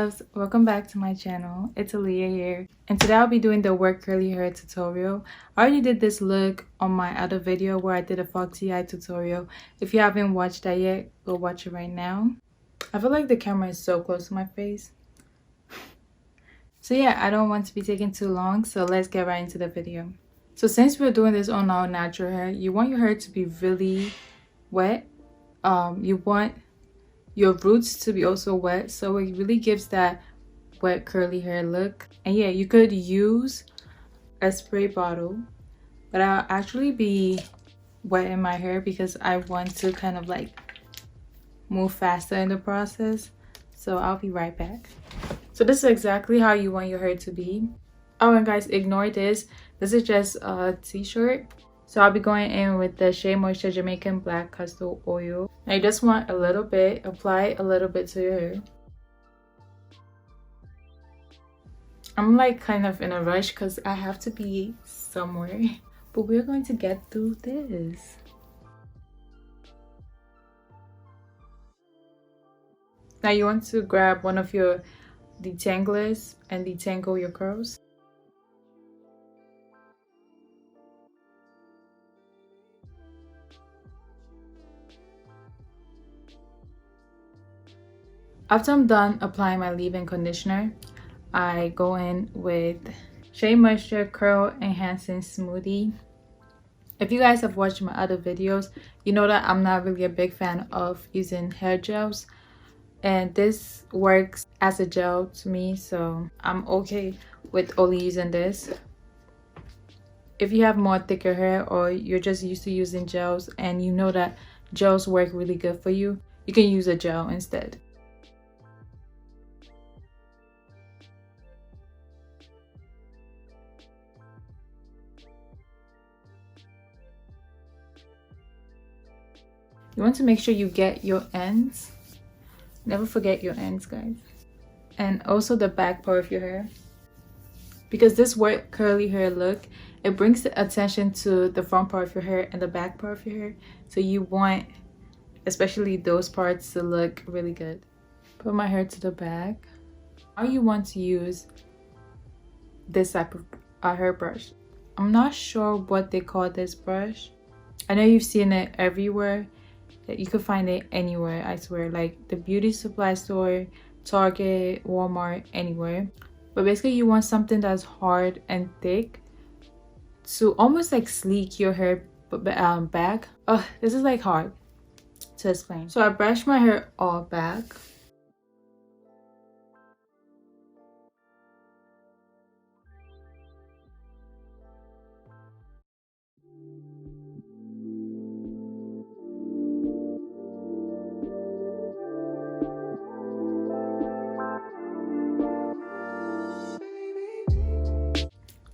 loves, welcome back to my channel. It's Aaliyah here, and today I'll be doing the work curly hair tutorial. I already did this look on my other video where I did a foxy eye tutorial. If you haven't watched that yet, go watch it right now. I feel like the camera is so close to my face. So yeah, I don't want to be taking too long, so let's get right into the video. So since we're doing this on our natural hair, you want your hair to be really wet. You want your roots to be also wet, so it really gives that wet curly hair look. And yeah, you could use a spray bottle, but I'll actually be wetting my hair because I want to kind of like move faster in the process. So I'll be right back. So this is exactly how you want your hair to be. Oh, and guys, ignore this. This is just a t-shirt. So I'll be going in with the Shea Moisture Jamaican Black Castor Oil. Now you just want a little bit, apply a little bit to your hair. I'm like kind of in a rush because I have to be somewhere. But we're going to get through this. Now you want to grab one of your detanglers and detangle your curls. After I'm done applying my leave-in conditioner, I go in with Shea Moisture Curl Enhancing Smoothie. If you guys have watched my other videos, you know that I'm not really a big fan of using hair gels. And this works as a gel to me, so I'm okay with only using this. If you have more thicker hair or you're just used to using gels and you know that gels work really good for you, you can use a gel instead. You want to make sure you get your ends. Never forget your ends, guys. And also the back part of your hair. Because this wet curly hair look, it brings the attention to the front part of your hair and the back part of your hair. So you want, especially those parts, to look really good. Put my hair to the back. Now you want to use this type of hair brush. I'm not sure what they call this brush. I know you've seen it everywhere. You could find it anywhere, I swear, like the beauty supply store, Target, Walmart, anywhere. But basically you want something that's hard and thick to almost like sleek your hair back. Oh, this is like hard to explain. So I brush my hair all back.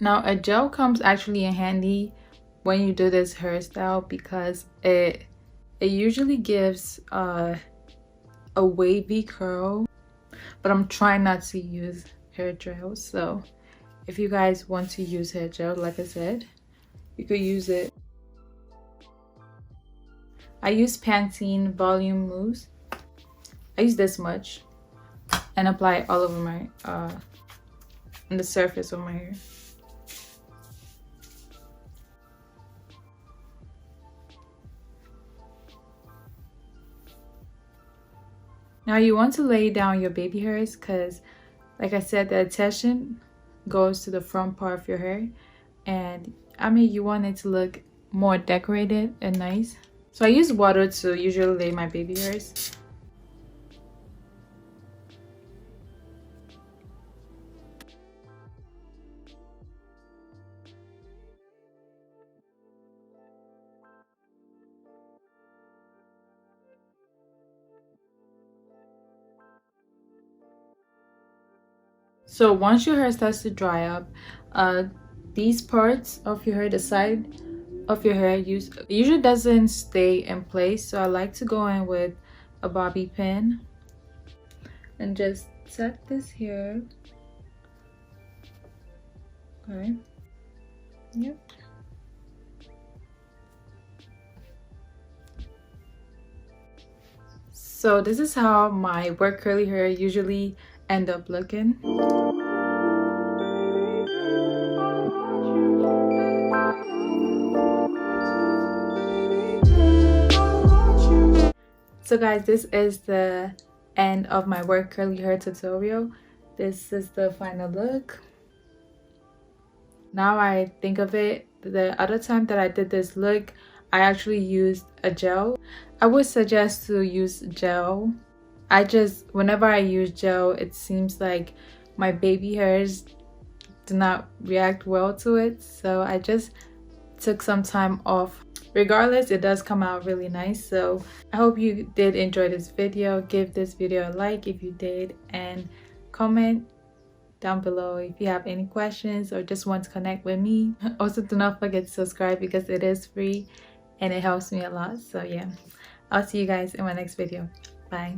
Now a gel comes actually in handy when you do this hairstyle because it usually gives a wavy curl, but I'm trying not to use hair gel. So if you guys want to use hair gel, like I said, you could use it. I use Pantene Volume Mousse. I use this much and apply it all over my on the surface of my hair. Now you want to lay down your baby hairs because, like I said, the attention goes to the front part of your hair, and I mean you want it to look more decorated and nice. So I use water to usually lay my baby hairs. So once your hair starts to dry up, these parts of your hair, the side of your hair, usually doesn't stay in place. So I like to go in with a bobby pin and just set this here. Okay. Yep. So this is how my work curly hair usually end up looking. So guys, this is the end of my work curly hair tutorial. This is the final look. Now I think of it, the other time that I did this look, I actually used a gel. I would suggest to use gel. Whenever I use gel, it seems like my baby hairs do not react well to it, so I just took some time off. Regardless, it does come out really nice. So I hope you did enjoy this video. Give this video a like if you did, and comment down below if you have any questions or just want to connect with me. Also, do not forget to subscribe because it is free and it helps me a lot. So yeah, I'll see you guys in my next video. Bye.